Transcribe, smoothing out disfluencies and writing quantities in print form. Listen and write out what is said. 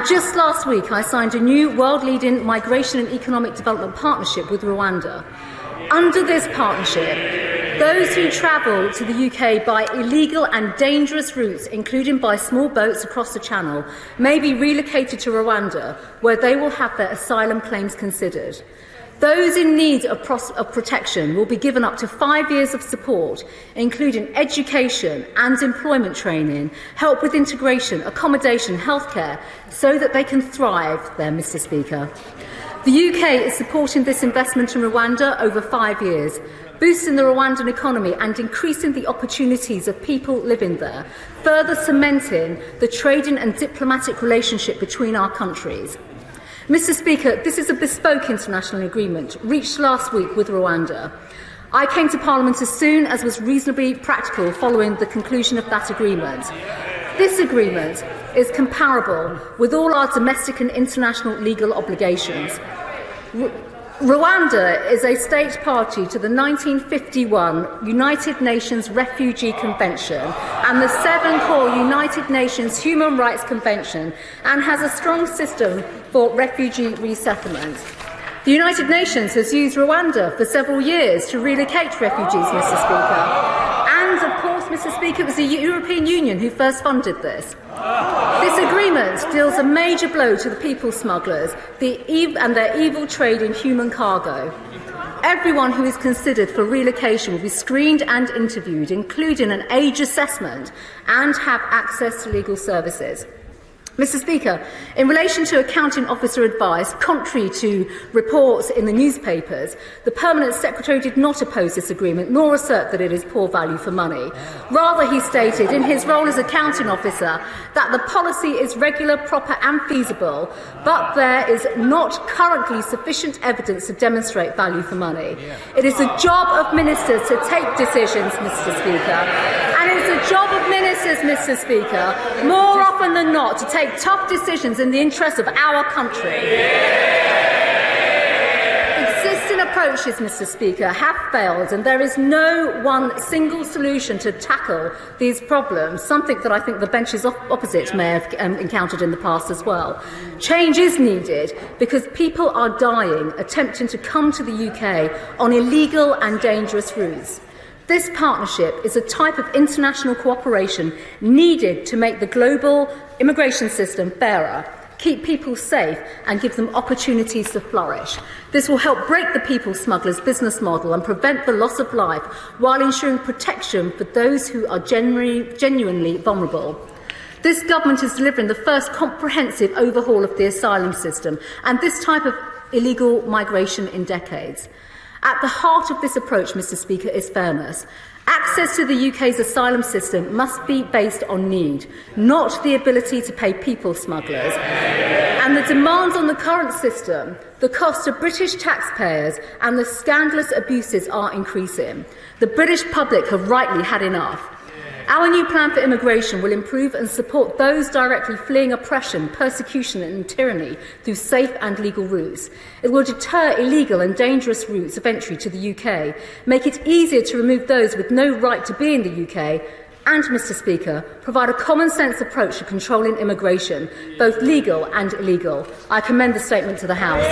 just last week, I signed a new world-leading migration and economic development partnership with Rwanda. Under this partnership, those who travel to the UK by illegal and dangerous routes, including by small boats across the Channel, may be relocated to Rwanda, where they will have their asylum claims considered. Those in need of protection will be given up to 5 years of support, including education and employment training, help with integration, accommodation, healthcare, so that they can thrive there, Mr. Speaker. The UK is supporting this investment in Rwanda over 5 years, boosting the Rwandan economy and increasing the opportunities of people living there, further cementing the trading and diplomatic relationship between our countries. Mr. Speaker, this is a bespoke international agreement reached last week with Rwanda. I came to Parliament as soon as was reasonably practical following the conclusion of that agreement. This agreement is comparable with all our domestic and international legal obligations. Rwanda is a state party to the 1951 United Nations Refugee Convention and the 7 core United Nations Human Rights Convention, and has a strong system for refugee resettlement. The United Nations has used Rwanda for several years to relocate refugees, Mr. Speaker. And, of course, Mr. Speaker, it was the European Union who first funded this. This agreement deals a major blow to the people smugglers and their evil trade in human cargo. Everyone who is considered for relocation will be screened and interviewed, including an age assessment, and have access to legal services. Mr. Speaker, in relation to accounting officer advice, contrary to reports in the newspapers, the Permanent Secretary did not oppose this agreement nor assert that it is poor value for money. Rather, he stated in his role as accounting officer that the policy is regular, proper and feasible, but there is not currently sufficient evidence to demonstrate value for money. It is the job of ministers to take decisions, Mr. Speaker, and it is the job of ministers, Mr. Speaker, more often than not, to take tough decisions in the interest of our country. Existing approaches, Mr. Speaker, have failed, and there is no one single solution to tackle these problems, something that I think the benches opposite may have encountered in the past as well. Change is needed because people are dying attempting to come to the UK on illegal and dangerous routes. This partnership is a type of international cooperation needed to make the global immigration system fairer, keep people safe and give them opportunities to flourish. This will help break the people smugglers' business model and prevent the loss of life while ensuring protection for those who are genuinely vulnerable. This government is delivering the first comprehensive overhaul of the asylum system and this type of illegal migration in decades. At the heart of this approach, Mr. Speaker, is fairness. Access to the UK's asylum system must be based on need, not the ability to pay people smugglers. And the demands on the current system, the cost to British taxpayers and the scandalous abuses are increasing. The British public have rightly had enough. Our new plan for immigration will improve and support those directly fleeing oppression, persecution and tyranny through safe and legal routes. It will deter illegal and dangerous routes of entry to the UK, make it easier to remove those with no right to be in the UK, and, Mr. Speaker, provide a common-sense approach to controlling immigration, both legal and illegal. I commend the statement to the House.